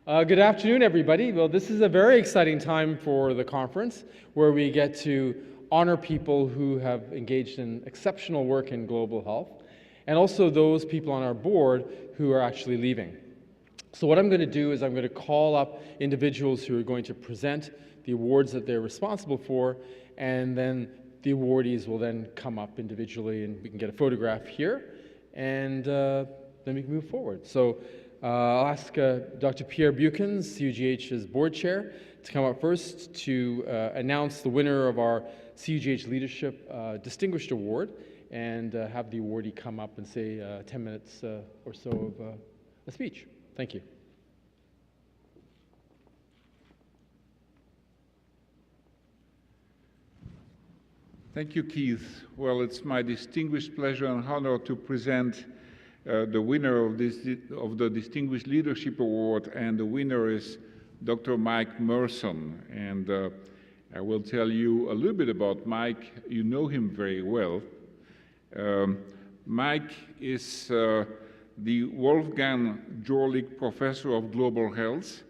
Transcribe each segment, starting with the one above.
Good afternoon, everybody. Well, this is a very exciting time for the conference where we get to honor people who have engaged in exceptional work in global health, and also those people on our board who are actually leaving. So what I'm going to do is I'm going to call up individuals who are going to present the awards that they're responsible for, and then the awardees will then come up individually and we can get a photograph here, and then we can move forward. So I'll ask Dr. Pierre Buchans, CUGH's board chair, to come up first to announce the winner of our CUGH Leadership Distinguished Award, and have the awardee come up and say 10 minutes or so of a speech. Thank you. Thank you, Keith. Well, it's my distinguished pleasure and honor to present the winner of the Distinguished Leadership Award, and the winner is Dr. Mike Merson. And I will tell you a little bit about Mike. You know him very well. Mike is the Wolfgang Joklik Professor of Global Health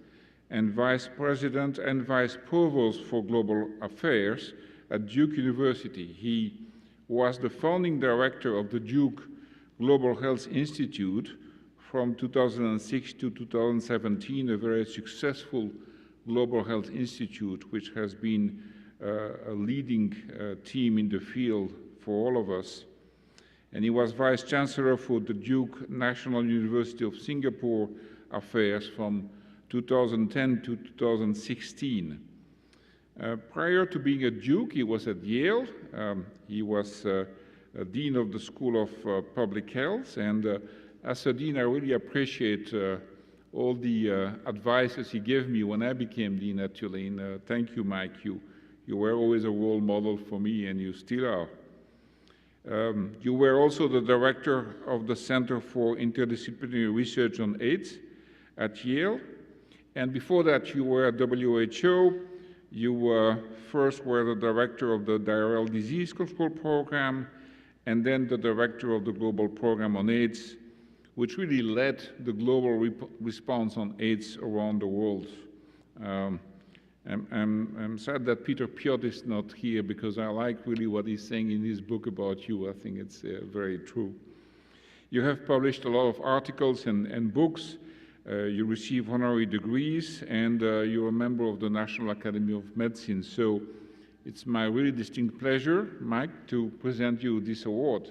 and Vice President and Vice Provost for Global Affairs at Duke University. He was the founding director of the Duke Global Health Institute from 2006 to 2017, a very successful global health institute which has been a leading team in the field for all of us. And he was Vice Chancellor for the CUGH-National University of Singapore Affairs from 2010 to 2016. Prior to being at Duke, he was at Yale. He was Dean of the School of Public Health, and as a Dean, I really appreciate all the advices he gave me when I became Dean at Tulane. Thank you, Mike. You were always a role model for me, and you still are. You were also the director of the Center for Interdisciplinary Research on AIDS at Yale, and before that, you were at WHO. You first were the director of the Diarrheal Disease Control Program, and then the director of the Global Program on AIDS, which really led the global response on AIDS around the world. I'm sad that Peter Piot is not here, because I like really what he's saying in his book about you. I think it's very true. You have published a lot of articles and books. You receive honorary degrees, and you're a member of the National Academy of Medicine. So it's my really distinct pleasure, Mike, to present you this award.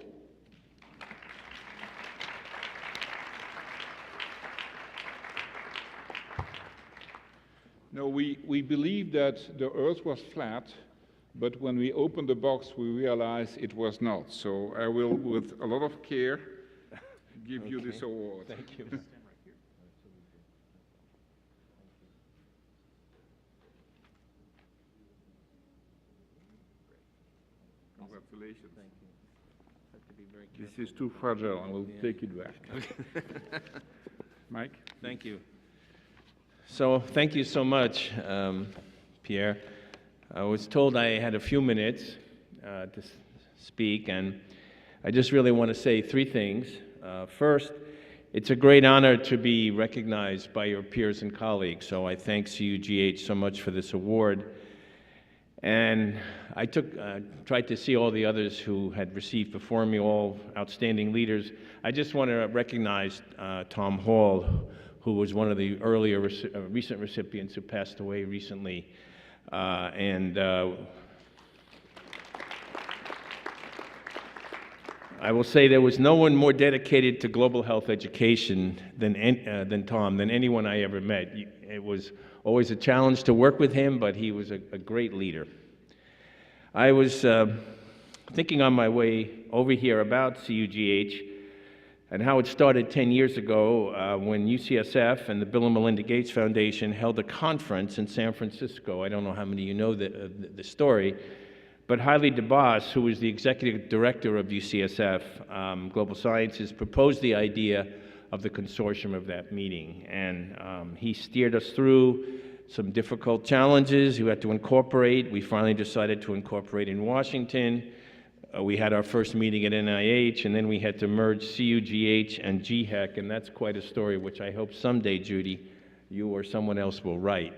No, we believe that the Earth was flat, but when we opened the box, we realized it was not. So I will, with a lot of care, give you this award. Thank you. Congratulations. Thank you. Have to be very careful. This is too fragile. I will take it back. Mike? Thank you. So thank you so much, Pierre. I was told I had a few minutes to speak, and I just really want to say three things. First, it's a great honor to be recognized by your peers and colleagues, so I thank CUGH so much for this award. And I tried to see all the others who had received before me, all outstanding leaders. I just want to recognize Tom Hall, who was one of the earlier recent recipients who passed away recently. I will say there was no one more dedicated to global health education than Tom, than anyone I ever met. It was always a challenge to work with him, but he was a great leader. I was thinking on my way over here about CUGH and how it started 10 years ago when UCSF and the Bill and Melinda Gates Foundation held a conference in San Francisco. I don't know how many of you know the story, but Haile Debas, who was the executive director of UCSF Global Sciences, proposed the idea of the consortium of that meeting. And he steered us through some difficult challenges we had to incorporate. We finally decided to incorporate in Washington. We had our first meeting at NIH, and then we had to merge CUGH and GHEC, and that's quite a story, which I hope someday, Judy, you or someone else will write.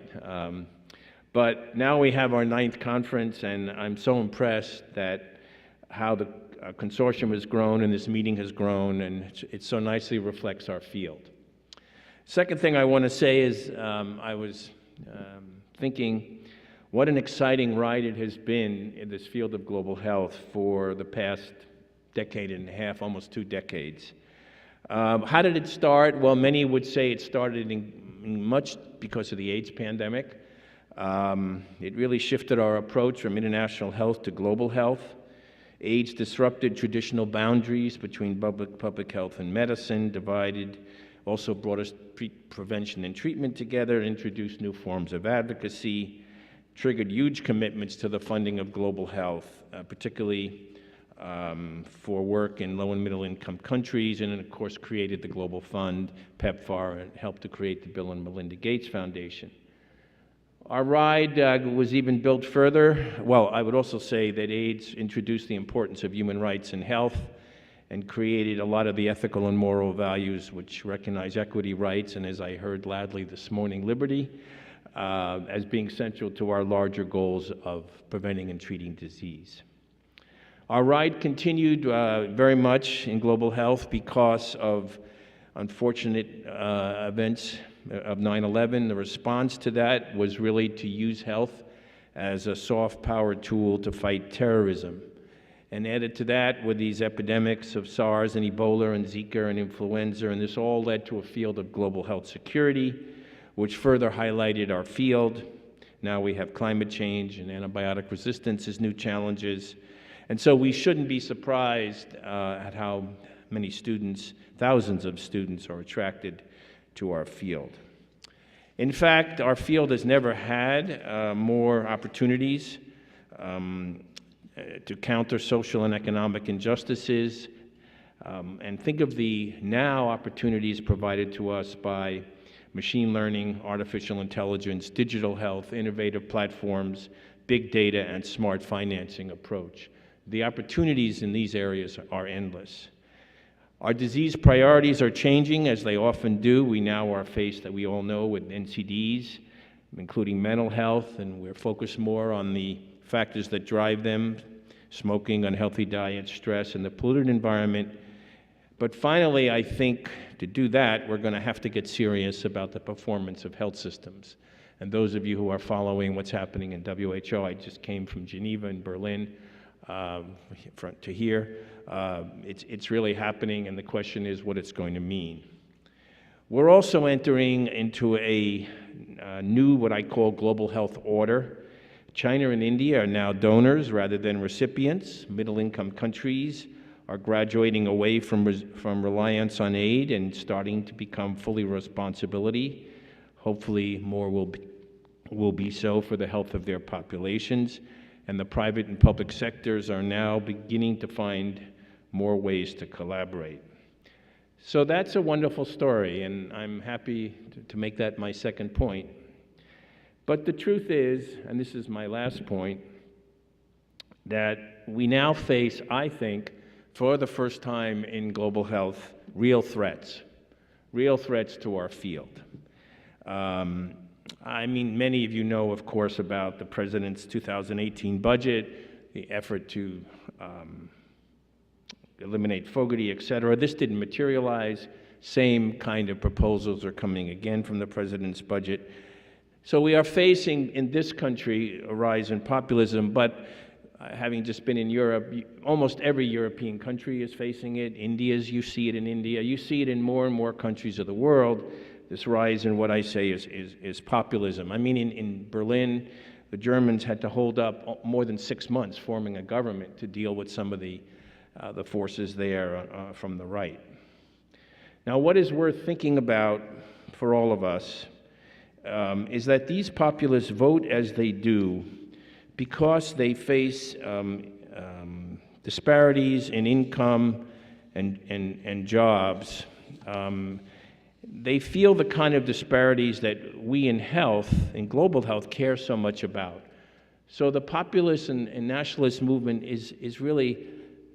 But now we have our 9th conference, and I'm so impressed that how the consortium has grown and this meeting has grown, and it so nicely reflects our field. Second thing I want to say is I was thinking what an exciting ride it has been in this field of global health for the past decade and a half, almost 2 decades. How did it start? Well, many would say it started in much because of the AIDS pandemic. It really shifted our approach from international health to global health. AIDS disrupted traditional boundaries between public health and medicine, also brought us prevention and treatment together, introduced new forms of advocacy, triggered huge commitments to the funding of global health, particularly for work in low and middle income countries, and of course created the Global Fund, PEPFAR, and helped to create the Bill and Melinda Gates Foundation. Our ride was even built further. Well, I would also say that AIDS introduced the importance of human rights and health and created a lot of the ethical and moral values which recognize equity, rights, and as I heard loudly this morning, liberty, as being central to our larger goals of preventing and treating disease. Our ride continued very much in global health because of unfortunate events of 9/11. The response to that was really to use health as a soft power tool to fight terrorism. And added to that were these epidemics of SARS and Ebola and Zika and influenza, and this all led to a field of global health security, which further highlighted our field. Now we have climate change and antibiotic resistance as new challenges. And so we shouldn't be surprised at how many students, thousands of students, are attracted to our field. In fact, our field has never had more opportunities to counter social and economic injustices. And think of the now opportunities provided to us by machine learning, artificial intelligence, digital health, innovative platforms, big data, and smart financing approach. The opportunities in these areas are endless. Our disease priorities are changing, as they often do. We now are faced, that we all know, with NCDs, including mental health, and we're focused more on the factors that drive them: smoking, unhealthy diet, stress, and the polluted environment. But finally, I think to do that, we're going to have to get serious about the performance of health systems. And those of you who are following what's happening in WHO, I just came from Geneva and Berlin to here. It's really happening, and the question is what it's going to mean. We're also entering into a new, what I call, global health order. China and India are now donors rather than recipients. Middle-income countries are graduating away from reliance on aid and starting to become fully responsibility. Hopefully more will be so for the health of their populations. And the private and public sectors are now beginning to find more ways to collaborate. So that's a wonderful story, and I'm happy to make that my second point. But the truth is, and this is my last point, that we now face, I think, for the first time in global health, real threats to our field. I mean, many of you know, of course, about the President's 2018 budget, the effort to eliminate Fogarty, et cetera. This didn't materialize. Same kind of proposals are coming again from the President's budget. So we are facing, in this country, a rise in populism, but having just been in Europe, almost every European country is facing it. You see it in India. You see it in more and more countries of the world. This rise in what I say is populism. I mean, in Berlin, the Germans had to hold up more than 6 months forming a government to deal with some of the forces there from the right. Now, what is worth thinking about for all of us is that these populists vote as they do because they face disparities in income and jobs. They feel the kind of disparities that we in health, in global health, care so much about. So the populist and nationalist movement is really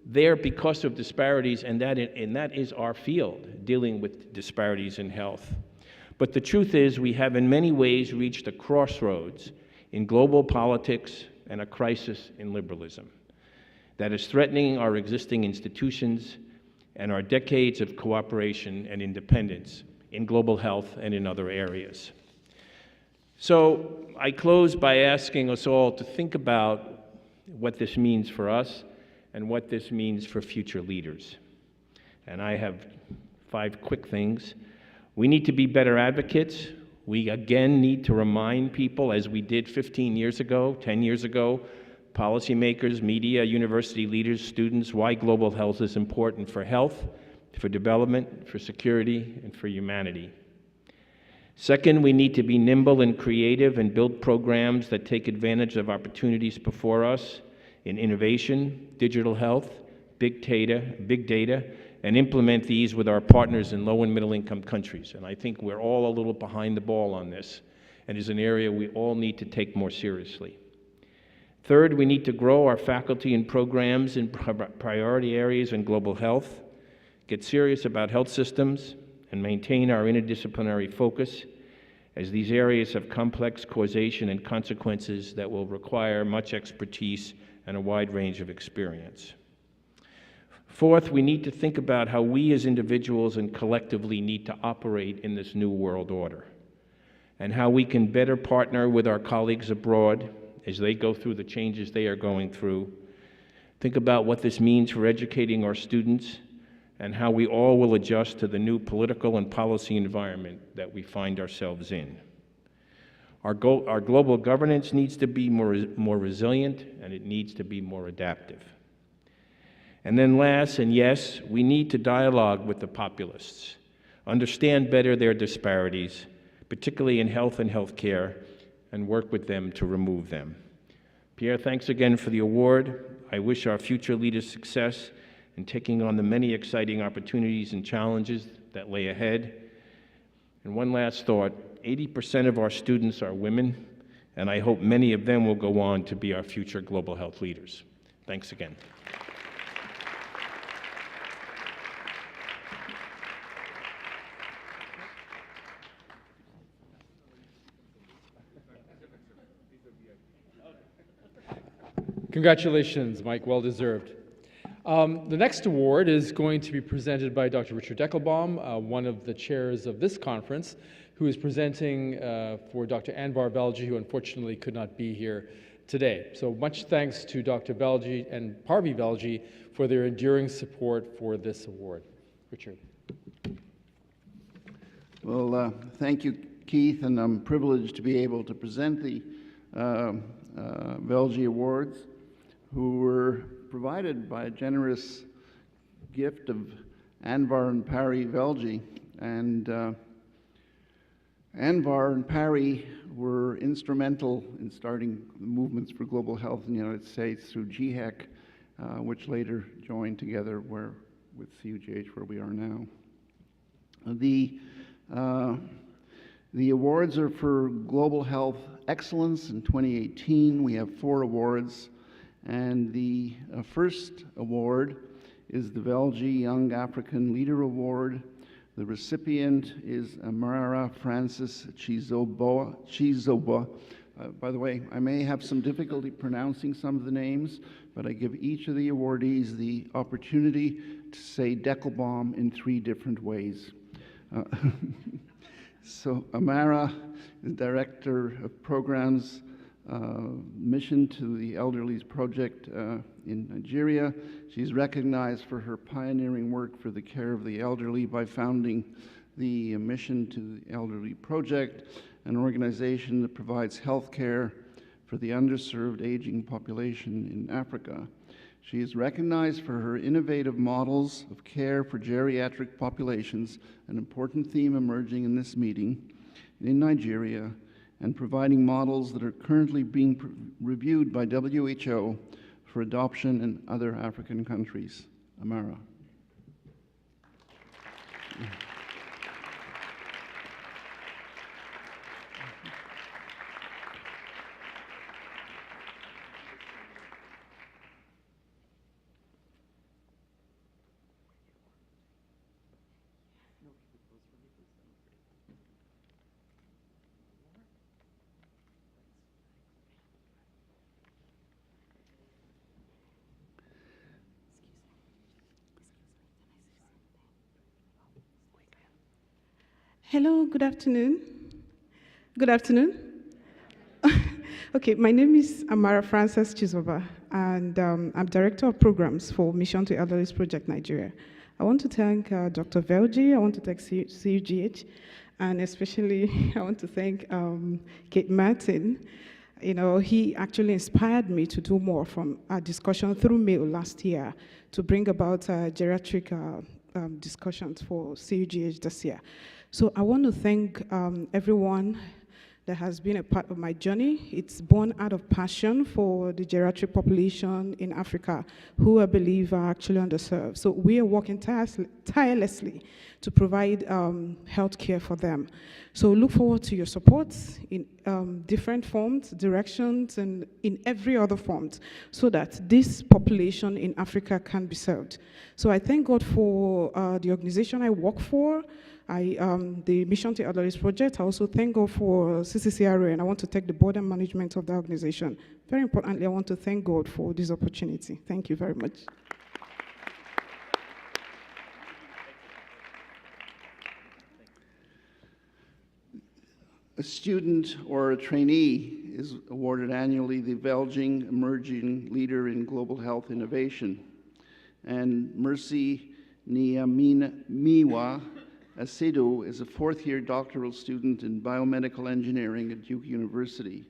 there because of disparities, and that is our field, dealing with disparities in health. But the truth is, we have in many ways reached a crossroads in global politics and a crisis in liberalism that is threatening our existing institutions and our decades of cooperation and independence in global health and in other areas. So I close by asking us all to think about what this means for us and what this means for future leaders. And I have 5 quick things. We need to be better advocates. We again need to remind people, as we did 15 years ago, 10 years ago, policymakers, media, university leaders, students, why global health is important for health, for development, for security, and for humanity. Second, we need to be nimble and creative and build programs that take advantage of opportunities before us in innovation, digital health, big data, and implement these with our partners in low and middle income countries. And I think we're all a little behind the ball on this, and is an area we all need to take more seriously. Third, we need to grow our faculty and programs in priority areas in global health, get serious about health systems, and maintain our interdisciplinary focus, as these areas have complex causation and consequences that will require much expertise and a wide range of experience. Fourth, we need to think about how we as individuals and collectively need to operate in this new world order, and how we can better partner with our colleagues abroad as they go through the changes they are going through. Think about what this means for educating our students, and how we all will adjust to the new political and policy environment that we find ourselves in. Our global governance needs to be more resilient, and it needs to be more adaptive. And then last, and yes, we need to dialogue with the populists, understand better their disparities, particularly in health and healthcare, and work with them to remove them. Pierre, thanks again for the award. I wish our future leaders success in taking on the many exciting opportunities and challenges that lay ahead. And one last thought, 80% of our students are women, and I hope many of them will go on to be our future global health leaders. Thanks again. Congratulations, Mike, well deserved. The next award is going to be presented by Dr. Richard Deckelbaum, one of the chairs of this conference, who is presenting for Dr. Anvar-Velji, who unfortunately could not be here today. So much thanks to Dr. Velji and Parvi Velji for their enduring support for this award. Richard. Well, thank you, Keith, and I'm privileged to be able to present the Velji Awards, who were provided by a generous gift of Anvar and Parvi Velji. And Anvar and Parvi were instrumental in starting the movements for global health in the United States through GHEC, which later joined together with CUGH, where we are now. The awards are for Global Health Excellence in 2018. We have 4 awards, and the first award is the Velji Young African Leader Award. The recipient is Amara Francis Chizoba. By the way, I may have some difficulty pronouncing some of the names, but I give each of the awardees the opportunity to say Deckelbaum in 3 different ways. So Amara is Director of Programs Mission to the Elderlies Project in Nigeria. She's recognized for her pioneering work for the care of the elderly by founding the Mission to the Elderly Project, an organization that provides health care for the underserved aging population in Africa. She is recognized for her innovative models of care for geriatric populations, an important theme emerging in this meeting, in Nigeria, and providing models that are currently being reviewed by WHO for adoption in other African countries. Amara. Hello, good afternoon. Good afternoon. Okay, my name is Amara Frances Chizoba, and I'm Director of Programs for Mission to Elderlies Project Nigeria. I want to thank Dr. Velji, I want to thank CUGH, and especially I want to thank Kate Martin. You know, he actually inspired me to do more from our discussion through mail last year to bring about geriatric discussions for CUGH this year. So I want to thank everyone that has been a part of my journey. It's born out of passion for the geriatric population in Africa, who I believe are actually underserved. So we are working tirelessly to provide health care for them. So look forward to your support in different forms, directions, and in every other form, so that this population in Africa can be served. So I thank God for the organization I work for, the Mission to Elderlies Project. I also thank God for CCCRA, and I want to thank the board and management of the organization. Very importantly, I want to thank God for this opportunity. Thank you very much. A student or a trainee is awarded annually the CUGH-Velji Emerging Leader in Global Health Innovation. And Mercy Nyamewaa Asiedu is a fourth-year doctoral student in biomedical engineering at Duke University.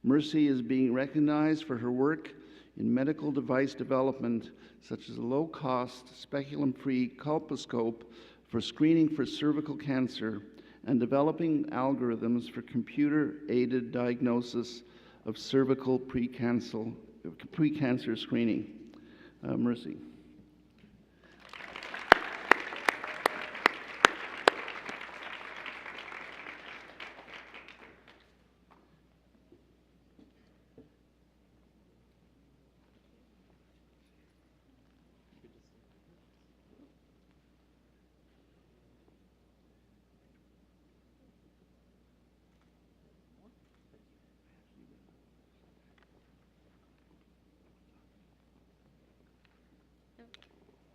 Mercy is being recognized for her work in medical device development, such as a low-cost, speculum-free colposcope for screening for cervical cancer and developing algorithms for computer-aided diagnosis of cervical pre-cancer screening. Mercy.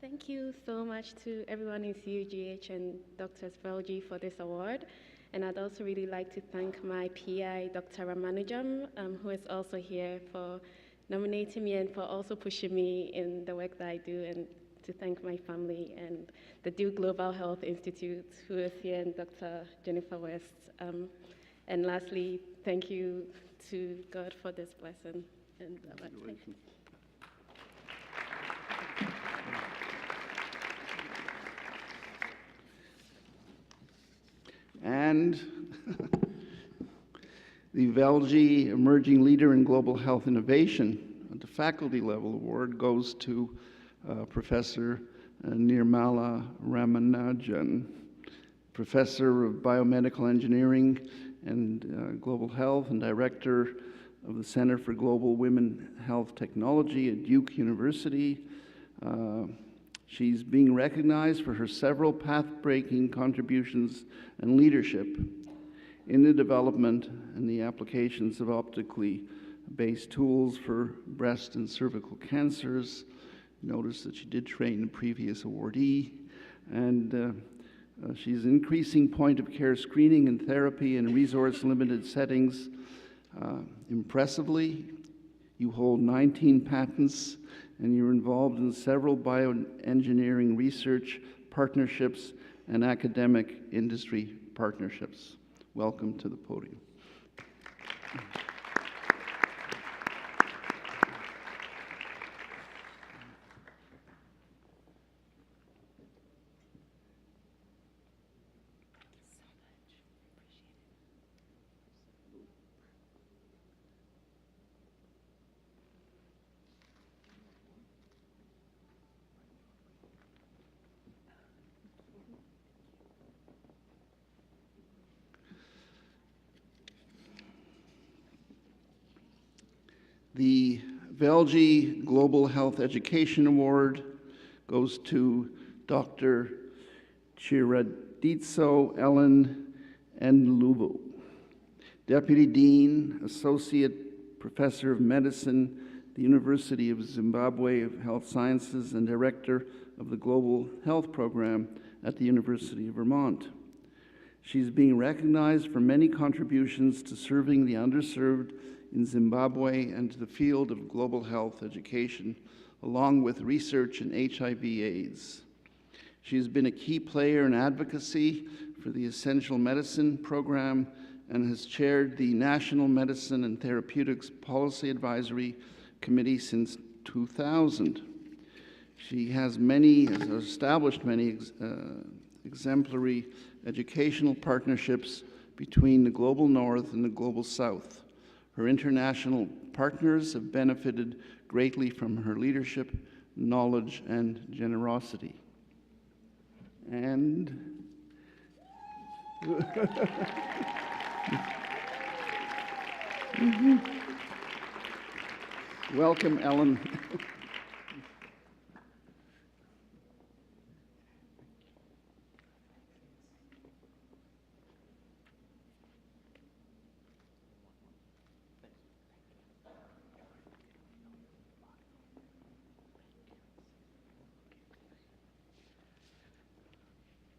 Thank you so much to everyone in CUGH and Dr. Velji for this award. And I'd also really like to thank my PI, Dr. Ramanujam, who is also here, for nominating me and for also pushing me in the work that I do, and to thank my family and the JHUGLOBAL Health Institute, who is here, and Dr. Jennifer West. And lastly, thank you to God for this blessing. And Congratulations. And the CUGH-Velji Emerging Leader in Global Health Innovation at the faculty level award goes to Professor Nirmala Ramanujam, Professor of Biomedical Engineering and Global Health and Director of the Center for Global Women Health Technology at Duke University. She's being recognized for her several path-breaking contributions and leadership in the development and the applications of optically based tools for breast and cervical cancers. Notice that she did train a previous awardee. And she's increasing point-of-care screening and therapy in resource-limited settings. Impressively, you hold 19 patents, and you're involved in several bioengineering research partnerships and academic industry partnerships. Welcome to the podium. The CUGH-Velji Global Health Education Award goes to Dr. Chiraditso Ellen Ndlubu, Deputy Dean, Associate Professor of Medicine, the University of Zimbabwe of Health Sciences, and Director of the Global Health Program at the University of Vermont. She's being recognized for many contributions to serving the underserved in Zimbabwe and to the field of global health education, along with research in HIV/AIDS. She has been a key player in advocacy for the Essential Medicine Program and has chaired the National Medicine and Therapeutics Policy Advisory Committee since 2000. She has established many exemplary educational partnerships between the Global North and the Global South. Her international partners have benefited greatly from her leadership, knowledge, and generosity. And welcome, Ellen.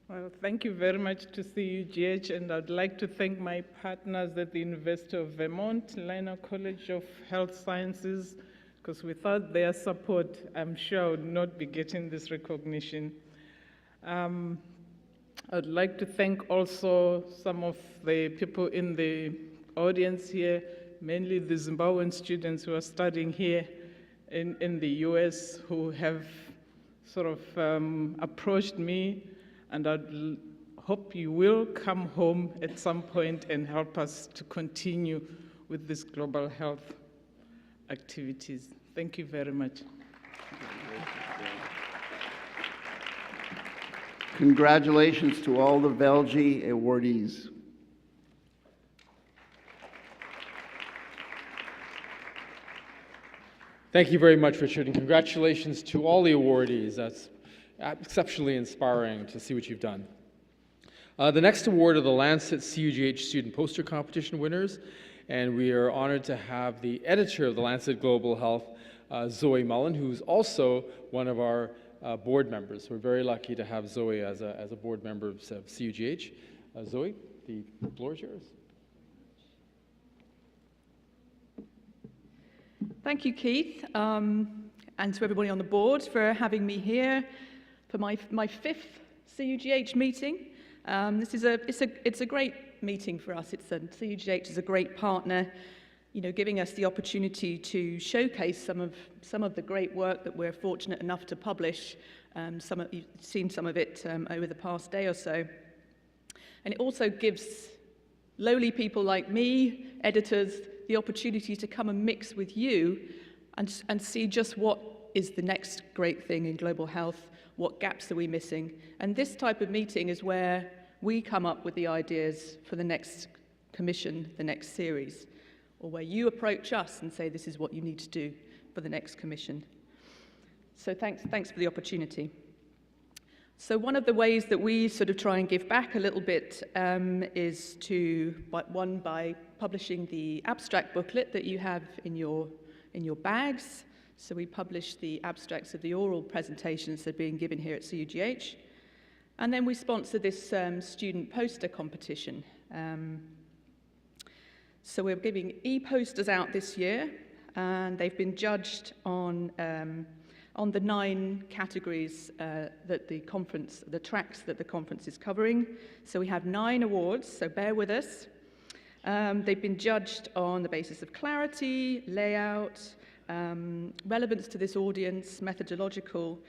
Well, thank you very much to CUGH, and I'd like to thank my partners at the University of Vermont, Liner College of Health Sciences, because without their support, I'm sure I would not be getting this recognition. I'd like to thank also some of the people in the audience here, mainly the Zimbabwean students who are studying here in the US, who have sort of approached me, and I hope you will come home at some point and help us to continue with these global health activities. Thank you very much. Congratulations to all the CUGH-Velji awardees. Thank you very much, Richard, and congratulations to all the awardees. That's exceptionally inspiring to see what you've done. The next award are the Lancet CUGH Student Poster Competition winners, and we are honored to have the editor of the Lancet Global Health, Zoe Mullen, who's also one of our board members. We're very lucky to have Zoe as a board member of CUGH. Zoe, the floor is yours. Thank you, Keith, and to everybody on the board for having me here for my fifth CUGH meeting. It's a great meeting for us. CUGH is a great partner, giving us the opportunity to showcase some of the great work that we're fortunate enough to publish. You've seen some of it over the past day or so. And it also gives lowly people like me, editors, the opportunity to come and mix with you and see just what is the next great thing in global health, what gaps are we missing. And this type of meeting is where we come up with the ideas for the next commission, the next series, or where you approach us and say this is what you need to do for the next commission. So thanks for the opportunity. So one of the ways that we sort of try and give back a little bit is by publishing the abstract booklet that you have in your bags. So we publish the abstracts of the oral presentations that are being given here at CUGH. And then we sponsor this student poster competition. So we're giving e-posters out this year, and they've been judged on the 9 categories that the tracks that the conference is covering. So we have 9 awards, so bear with us. They've been judged on the basis of clarity, layout, relevance to this audience, methodological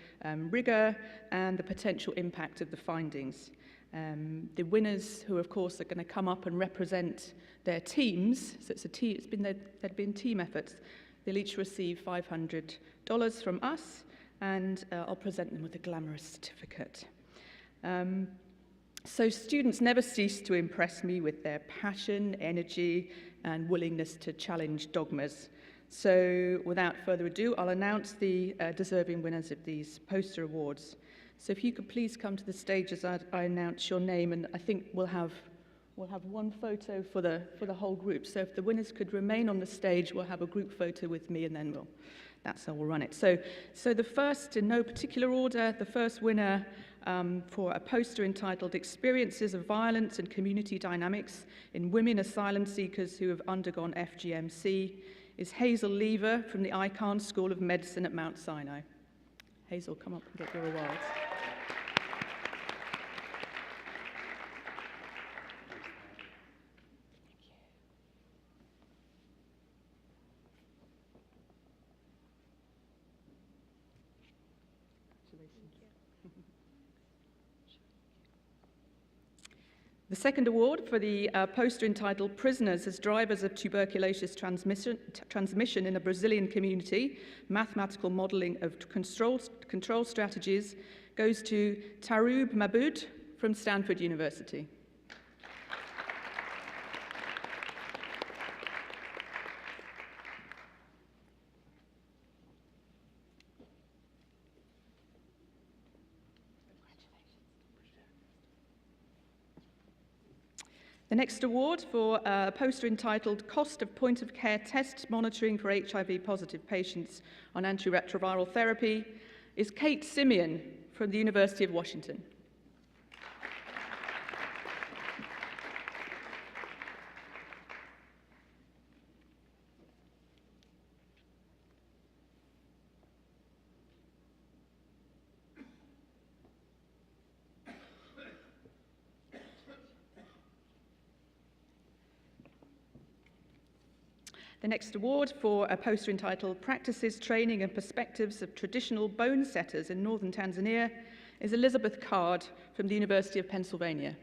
rigor, and the potential impact of the findings. The winners, who of course are going to come up and represent their teams, so they've been team efforts, they'll each receive $500 from us, and I'll present them with a glamorous certificate. So students never cease to impress me with their passion, energy, and willingness to challenge dogmas. So without further ado, I'll announce the deserving winners of these poster awards. So if you could please come to the stage as I announce your name, and I think we'll have one photo for the whole group. So if the winners could remain on the stage, we'll have a group photo with me, and then that's how we'll run it. So the first, in no particular order, the first winner for a poster entitled Experiences of Violence and Community Dynamics in Women Asylum Seekers Who Have Undergone FGMC is Hazel Lever from the Icahn School of Medicine at Mount Sinai. Hazel, come up and get your awards. The second award for the poster entitled Prisoners as Drivers of Tuberculosis Transmission in a Brazilian Community, Mathematical Modeling of Control Strategies, goes to Tarub Mabud from Stanford University. The next award for a poster entitled Cost of Point-of-Care Test Monitoring for HIV-Positive Patients on Antiretroviral Therapy is Kate Simeon from the University of Washington. The next award for a poster entitled Practices, Training and Perspectives of Traditional Bone Setters in Northern Tanzania is Elizabeth Card from the University of Pennsylvania.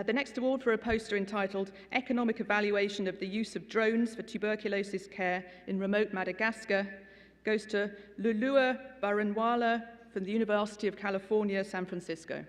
The next award for a poster entitled Economic Evaluation of the Use of Drones for Tuberculosis Care in Remote Madagascar goes to Lulua Baranwala from the University of California, San Francisco.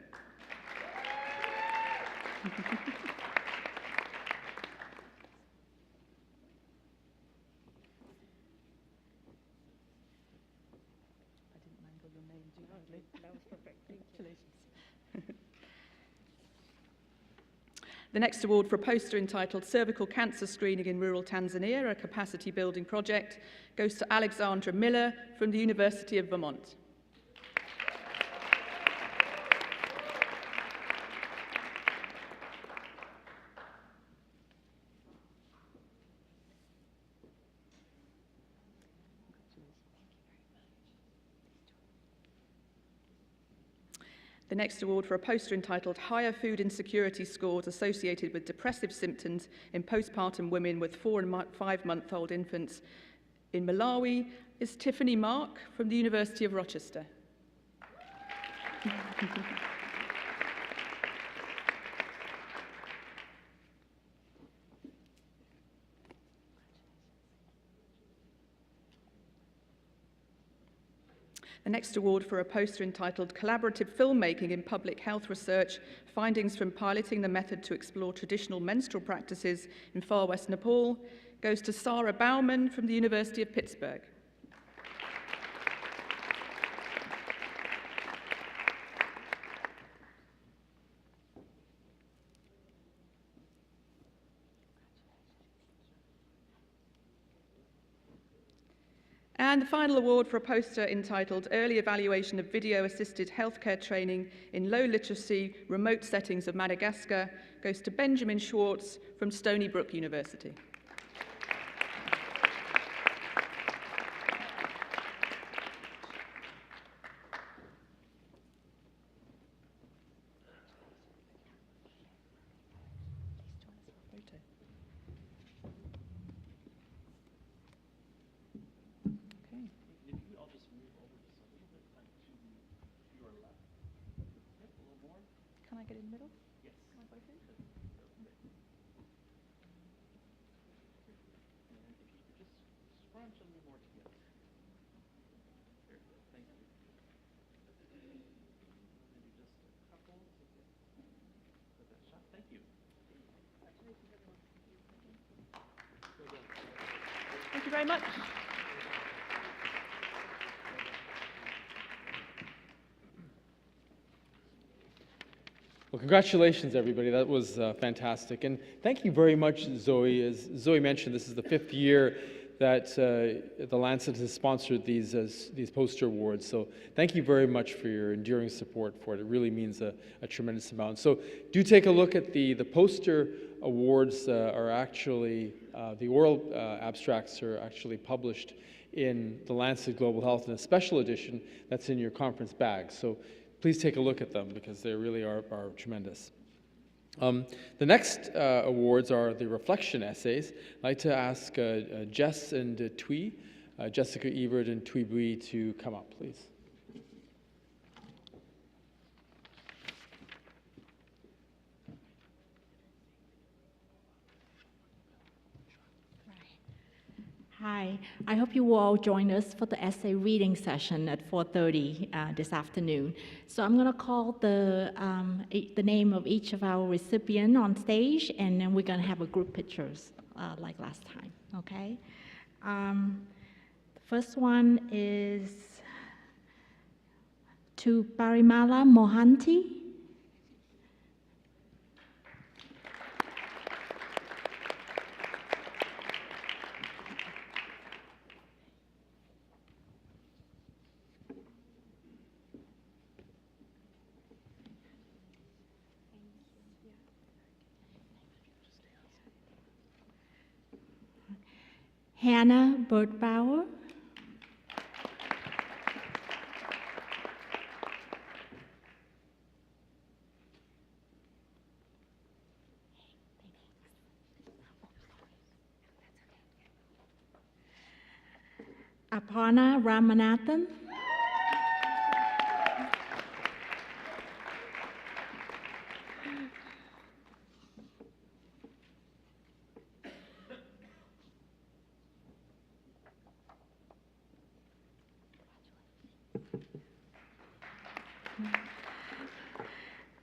The next award for a poster entitled Cervical Cancer Screening in Rural Tanzania, a Capacity Building Project, goes to Alexandra Miller from the University of Vermont. The next award for a poster entitled Higher Food Insecurity Scores Associated with Depressive Symptoms in Postpartum Women with 4- and 5-month-old Infants in Malawi is Tiffany Mark from the University of Rochester. The next award for a poster entitled Collaborative Filmmaking in Public Health Research, Findings from Piloting the Method to Explore Traditional Menstrual Practices in Far West Nepal goes to Sarah Bauman from the University of Pittsburgh. And the final award for a poster entitled Early Evaluation of Video-Assisted Healthcare Training in Low Literacy Remote Settings of Madagascar goes to Benjamin Schwartz from Stony Brook University. Can I get in the middle? Yes. Can I both in? And if you could just scrunch a little more together. Very good. Thank you. Maybe just a couple to get that shot. Thank you. Thank you very much. Well, congratulations, everybody. That was fantastic. And thank you very much, Zoe. As Zoe mentioned, this is the 5th year that the Lancet has sponsored these poster awards. So thank you very much for your enduring support for it. It really means a tremendous amount. So do take a look at the poster awards are actually, the oral abstracts are actually published in the Lancet Global Health in a special edition that's in your conference bag. So please take a look at them because they really are tremendous. The next awards are the reflection essays. I'd like to ask Jess and Thuy, Jessica Evert and Thuy Bui to come up, please. Hi, I hope you will all join us for the essay reading session at 4:30 this afternoon. So I'm going to call the name of each of our recipients on stage, and then we're going to have a group pictures like last time, okay? The first one is to Parimala Mohanty. Hannah Birdbauer. Aparna Ramanathan.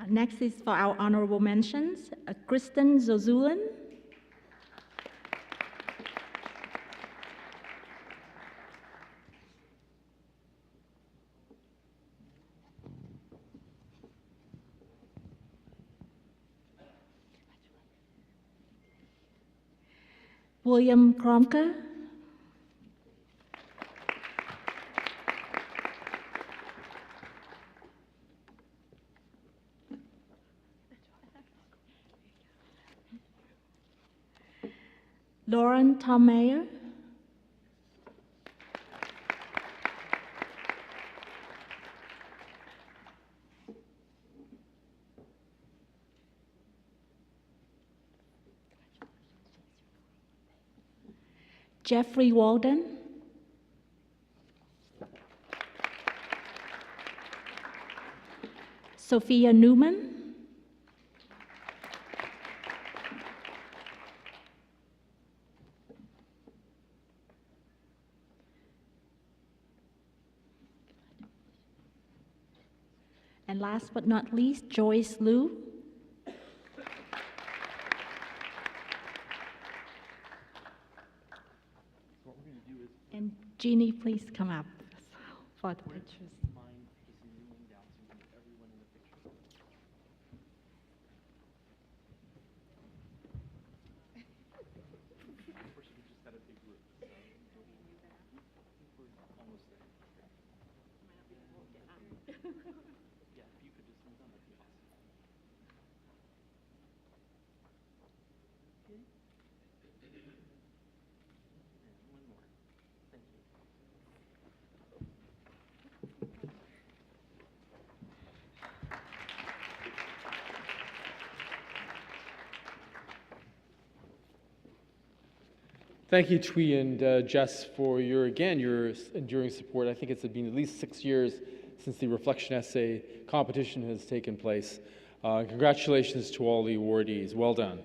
Next is for our honorable mentions, Kristen Zozulan. William Kromke. Lauren Tommeyer. Jeffrey Walden. Sophia Newman. And last but not least, Joyce Liu. And Jeannie, please come up for the pictures. Thank you, Thuy and Jess, for your enduring support. I think it's been at least 6 years since the reflection essay competition has taken place. Congratulations to all the awardees. Well done.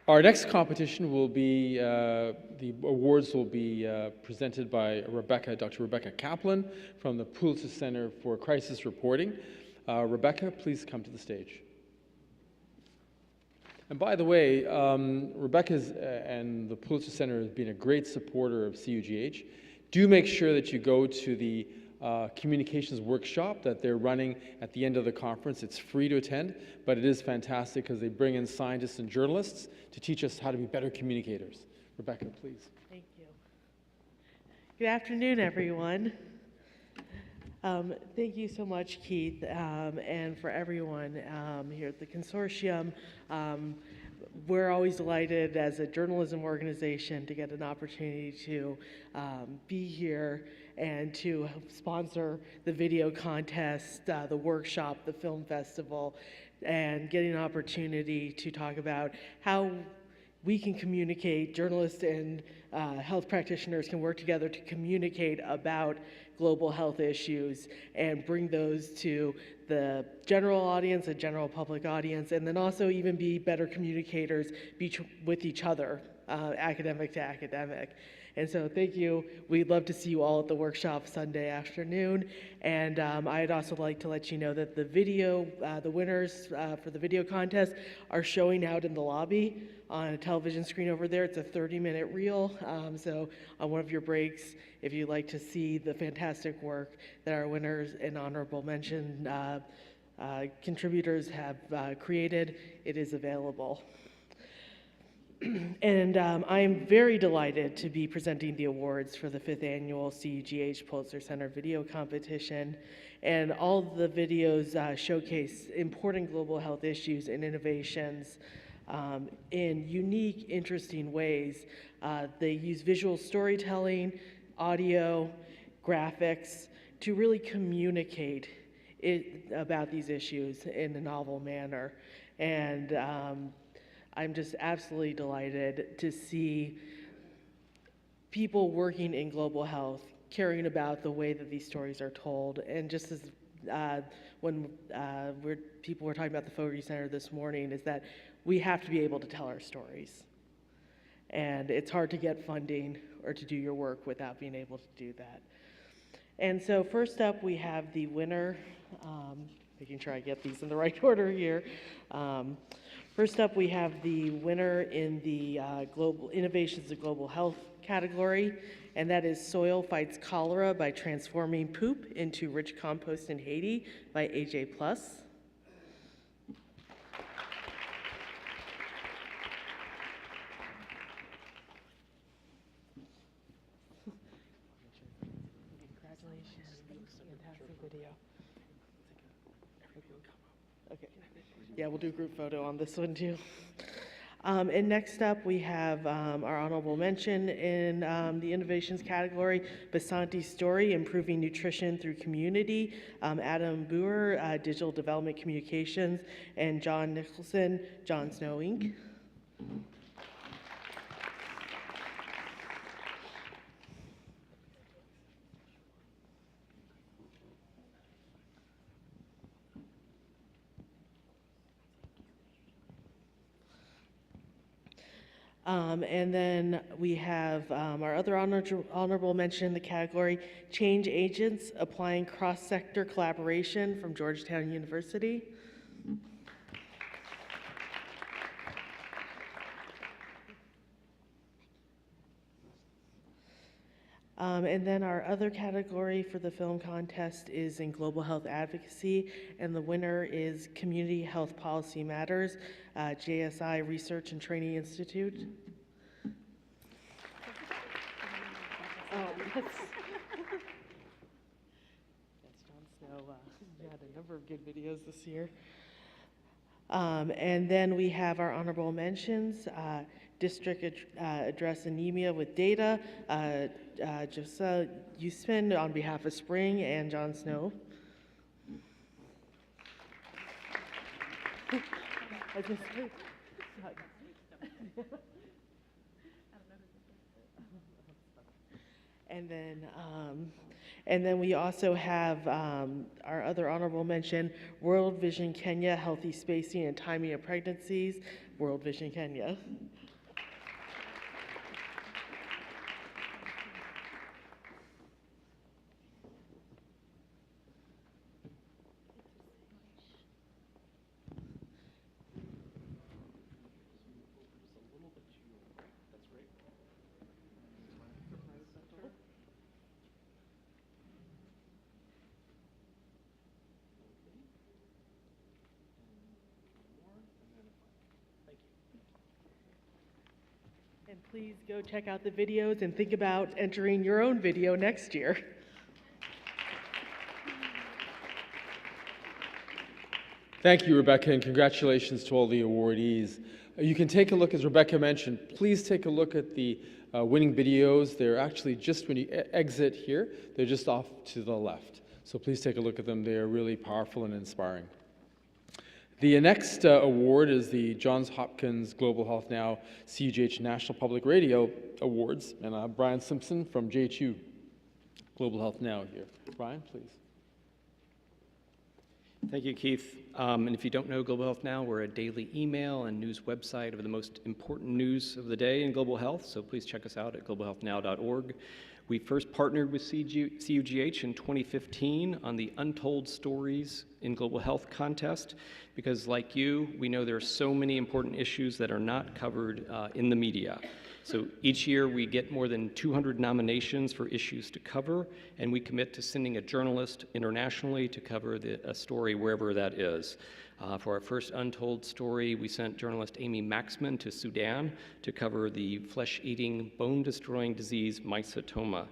Our next competition will be, the awards will be presented by Dr. Rebecca Kaplan from the Pulitzer Center for Crisis Reporting. Rebecca, please come to the stage. And by the way, Rebecca's and the Pulitzer Center has been a great supporter of CUGH. Do make sure that you go to the communications workshop that they're running at the end of the conference. It's free to attend, but it is fantastic because they bring in scientists and journalists to teach us how to be better communicators. Rebecca, please. Thank you. Good afternoon, everyone. Thank you so much, Keith, and for everyone here at the consortium. We're always delighted as a journalism organization to get an opportunity to be here and to sponsor the video contest, the workshop, the film festival, and getting an opportunity to talk about how we can communicate, journalists and health practitioners can work together to communicate about global health issues and bring those to the general audience, a general public audience, and then also even be better communicators with each other, academic to academic. And so thank you. We'd love to see you all at the workshop Sunday afternoon. And I'd also like to let you know that the video, the winners for the video contest are showing out in the lobby on a television screen over there. It's a 30-minute reel. So on one of your breaks, if you'd like to see the fantastic work that our winners and honorable mention contributors have created, it is available. And I am very delighted to be presenting the awards for the 5th annual CUGH-Pulitzer Center video competition. And all the videos showcase important global health issues and innovations in unique, interesting ways. They use visual storytelling, audio, graphics to really communicate about these issues in a novel manner. And I'm just absolutely delighted to see people working in global health caring about the way that these stories are told. And just as when people were talking about the Fogarty Center this morning, is that we have to be able to tell our stories. And it's hard to get funding or to do your work without being able to do that. And so first up, we have the winner, making sure I get these in the right order here. First up, we have the winner in the Global Innovations of Global Health category, and that is Soil Fights Cholera by Transforming Poop into Rich Compost in Haiti by AJ+. Okay. Yeah, we'll do a group photo on this one too. And next up, we have our honorable mention in the innovations category, Basanti's Story, Improving Nutrition Through Community, Adam Boer, Digital Development Communications, and John Nicholson, John Snow Inc. And then we have our other honorable mention in the category, Change Agents, Applying Cross-Sector Collaboration from Georgetown University. And then our other category for the film contest is in global health advocacy, and the winner is Community Health Policy Matters, JSI Research and Trainee Institute. That's John Snow. We had a number of good videos this year. And then we have our honorable mentions. District Address Anemia with Data, Josa Usman on behalf of Spring and John Snow. And then we also have our other honorable mention, World Vision Kenya, Healthy Spacing and Timing of Pregnancies, World Vision Kenya. please go check out the videos and think about entering your own video next year. Thank you, Rebecca, and congratulations to all the awardees. You can take a look, as Rebecca mentioned, please take a look at the winning videos. They're actually just when you exit here, they're just off to the left. So please take a look at them. They are really powerful and inspiring. The next award is the Johns Hopkins Global Health Now CUGH National Public Radio Awards. And Brian Simpson from JHU Global Health Now here. Brian, please. Thank you, Keith. And if you don't know Global Health Now, we're a daily email and news website of the most important news of the day in global health, so please check us out at globalhealthnow.org. We first partnered with CUGH in 2015 on the Untold Stories in Global Health contest, because like you, we know there are so many important issues that are not covered in the media. So each year we get more than 200 nominations for issues to cover, and we commit to sending a journalist internationally to cover a story wherever that is. For our first Untold Story, we sent journalist Amy Maxman to Sudan to cover the flesh-eating, bone-destroying disease mycetoma.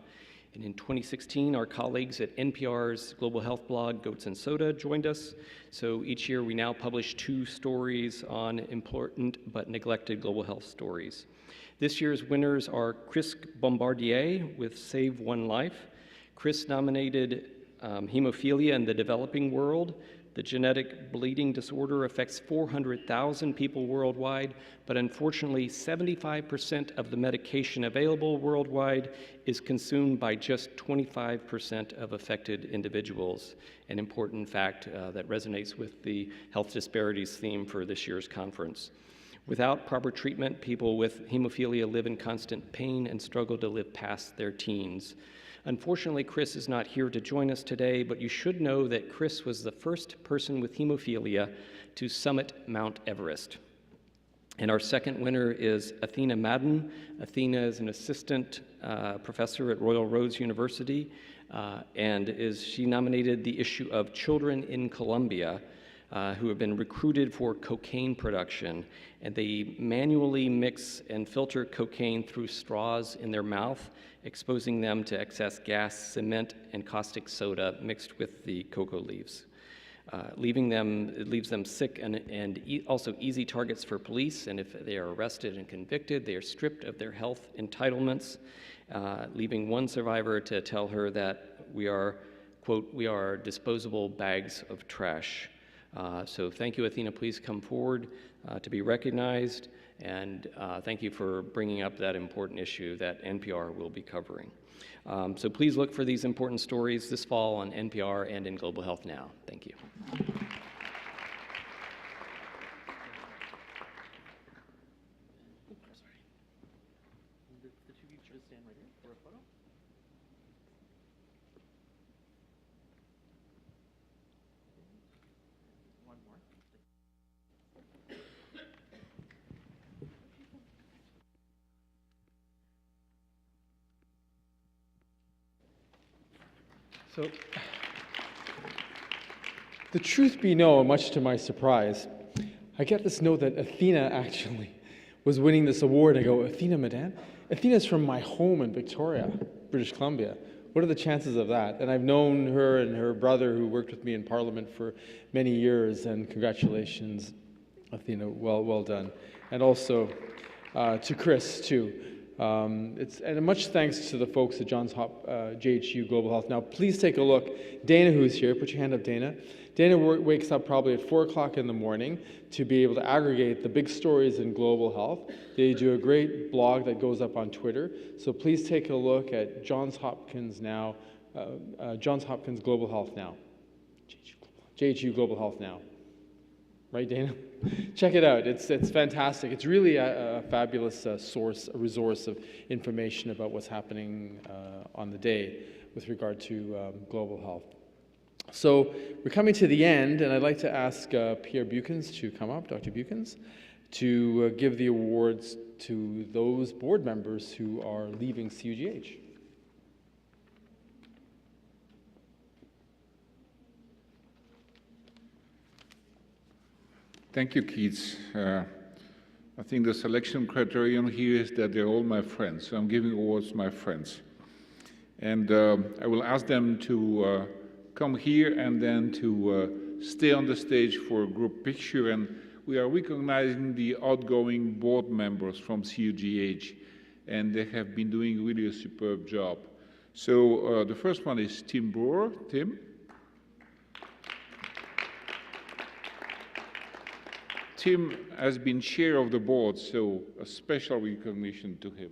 And in 2016, our colleagues at NPR's global health blog, Goats and Soda, joined us. So each year we now publish 2 stories on important but neglected global health stories. This year's winners are Chris Bombardier with Save One Life. Chris nominated hemophilia in the developing world. The genetic bleeding disorder affects 400,000 people worldwide, but unfortunately 75% of the medication available worldwide is consumed by just 25% of affected individuals. An important fact that resonates with the health disparities theme for this year's conference. Without proper treatment, people with hemophilia live in constant pain and struggle to live past their teens. Unfortunately, Chris is not here to join us today, but you should know that Chris was the first person with hemophilia to summit Mount Everest. And our second winner is Athena Madden. Athena is an assistant professor at Royal Roads University, and she nominated the issue of children in Colombia who have been recruited for cocaine production, and they manually mix and filter cocaine through straws in their mouth, exposing them to excess gas, cement, and caustic soda mixed with the cocoa leaves. It leaves them sick and also easy targets for police, and if they are arrested and convicted, they are stripped of their health entitlements, leaving one survivor to tell her that we are, quote, "we are disposable bags of trash." So thank you, Athena. Please come forward to be recognized, and thank you for bringing up that important issue that NPR will be covering. So please look for these important stories this fall on NPR and in Global Health Now. Thank you. So, the truth be known, much to my surprise, I get this note that Athena actually was winning this award. I go, Athena, madame? Athena's from my home in Victoria, British Columbia. What are the chances of that? And I've known her and her brother who worked with me in Parliament for many years, and congratulations, Athena, well done. And also to Chris, too. And much thanks to the folks at JHU Global Health. Now, please take a look. Dana, who's here, put your hand up, Dana. Dana wakes up probably at 4 o'clock in the morning to be able to aggregate the big stories in global health. They do a great blog that goes up on Twitter. So please take a look at Johns Hopkins Global Health Now. JHU Global Health Now. Right, Dana? Check it out. It's fantastic. It's really a fabulous resource of information about what's happening on the day with regard to global health. So we're coming to the end, and I'd like to ask Pierre Buchans to come up, Dr. Buchans, to give the awards to those board members who are leaving CUGH. Thank you, Keith. I think the selection criterion here is that they're all my friends, so I'm giving awards to my friends. And I will ask them to come here and then to stay on the stage for a group picture. And we are recognizing the outgoing board members from CUGH, and they have been doing really a superb job. So the first one is Tim Brewer. Tim? Tim has been chair of the board, so a special recognition to him.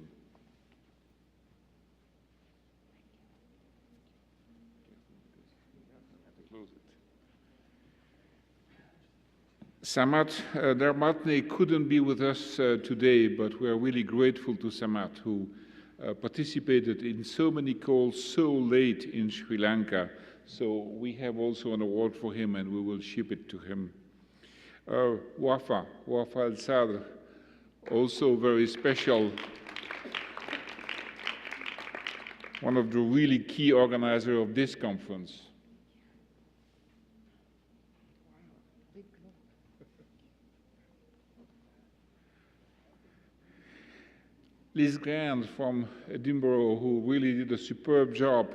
Samat Dharmatne couldn't be with us today, but we are really grateful to Samat, who participated in so many calls so late in Sri Lanka. So we have also an award for him, and we will ship it to him. Wafa Al-Sadr, also very special. One of the really key organizers of this conference. Liz Grant from Edinburgh, who really did a superb job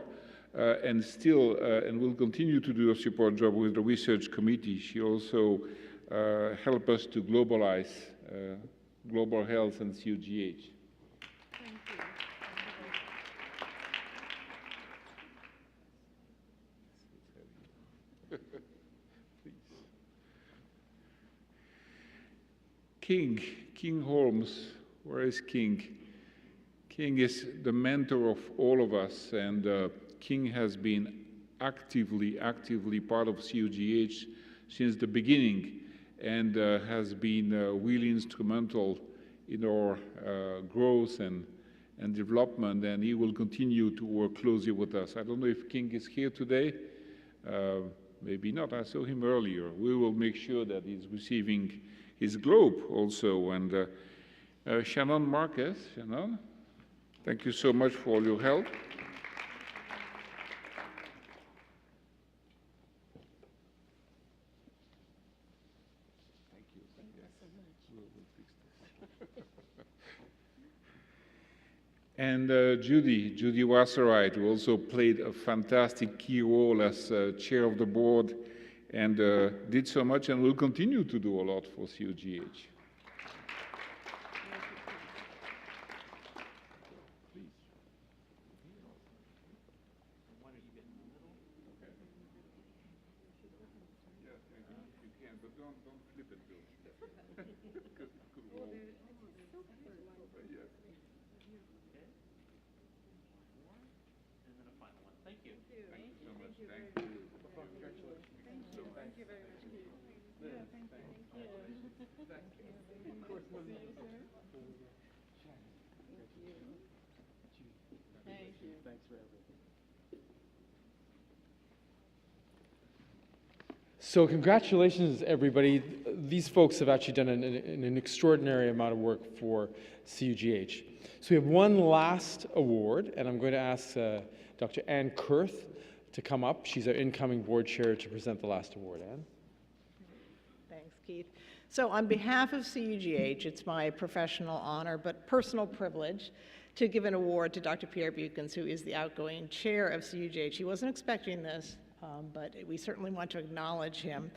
and still and will continue to do a superb job with the research committee. She also helped us to globalize global health and CUGH. Thank you. King Holmes, where is King? King is the mentor of all of us, and King has been actively part of CUGH since the beginning, and has been really instrumental in our growth and development, and he will continue to work closely with us. I don't know if King is here today. Maybe not. I saw him earlier. We will make sure that he's receiving his globe also. And Shannon Marquez, Shannon, thank you so much for all your help. And Judy Wasserite, who also played a fantastic key role as chair of the board and did so much and will continue to do a lot for CUGH. So congratulations, everybody. These folks have actually done an extraordinary amount of work for CUGH. So we have one last award, and I'm going to ask Dr. Ann Kurth to come up. She's our incoming board chair to present the last award. Ann? Thanks, Keith. So on behalf of CUGH, it's my professional honor, but personal privilege, to give an award to Dr. Pierre Buchans, who is the outgoing chair of CUGH. He wasn't expecting this, but we certainly want to acknowledge him.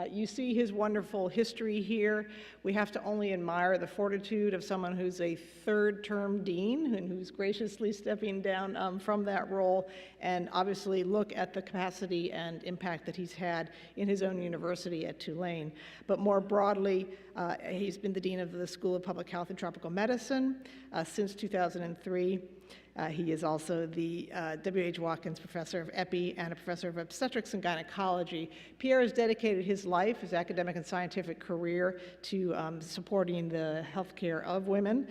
You see his wonderful history here. We have to only admire the fortitude of someone who's a third-term dean and who's graciously stepping down from that role, and obviously look at the capacity and impact that he's had in his own university at Tulane. But more broadly, he's been the dean of the School of Public Health and Tropical Medicine since 2003. He is also the W.H. Watkins Professor of Epi and a Professor of Obstetrics and Gynecology. Pierre has dedicated his life, his academic and scientific career, to supporting the healthcare of women,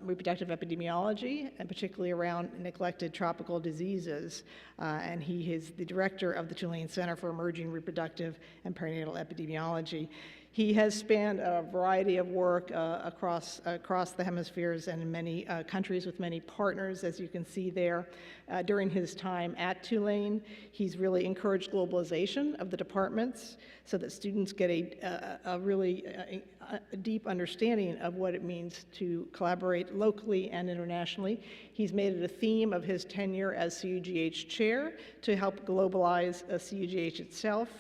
reproductive epidemiology, and particularly around neglected tropical diseases. And he is the director of the Tulane Center for Emerging Reproductive and Perinatal Epidemiology. He has spanned a variety of work across the hemispheres and in many countries with many partners, as you can see there. During his time at Tulane, he's really encouraged globalization of the departments so that students get a really deep understanding of what it means to collaborate locally and internationally. He's made it a theme of his tenure as CUGH chair to help globalize CUGH itself.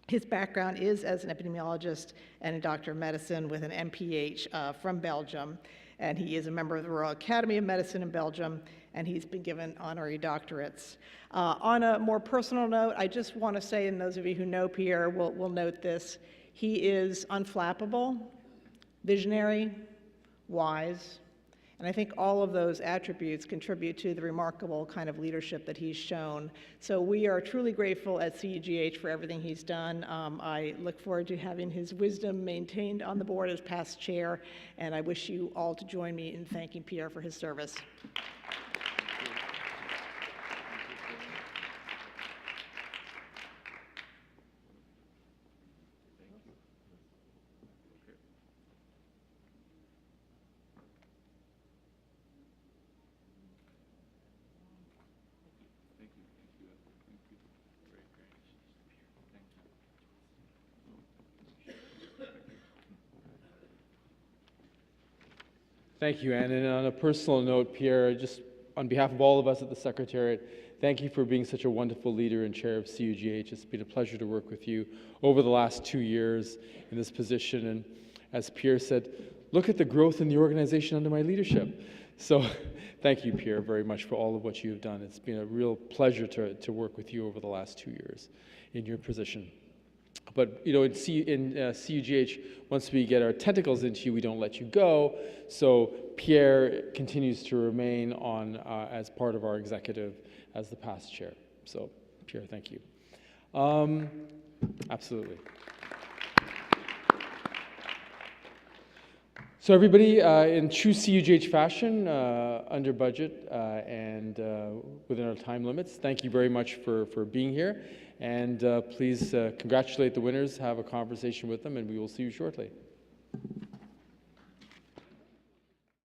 His background is as an epidemiologist and a doctor of medicine with an MPH from Belgium, and he is a member of the Royal Academy of Medicine in Belgium, and he's been given honorary doctorates. On a more personal note, I just want to say, and those of you who know Pierre will note this, he is unflappable, visionary, wise, and I think all of those attributes contribute to the remarkable kind of leadership that he's shown. So we are truly grateful at CUGH for everything he's done. I look forward to having his wisdom maintained on the board as past chair, and I wish you all to join me in thanking Pierre for his service. Thank you, Anne. And on a personal note, Pierre, just on behalf of all of us at the Secretariat, thank you for being such a wonderful leader and chair of CUGH. It's been a pleasure to work with you over the last 2 years in this position. And as Pierre said, look at the growth in the organization under my leadership. So thank you, Pierre, very much for all of what you have done. It's been a real pleasure to work with you over the last 2 years in your position. But you know, in CUGH, once we get our tentacles into you, we don't let you go. So Pierre continues to remain on as part of our executive as the past chair. So Pierre, thank you. Absolutely. So everybody, in true CUGH fashion, under budget and within our time limits, thank you very much for being here. And please congratulate the winners, have a conversation with them, and we will see you shortly.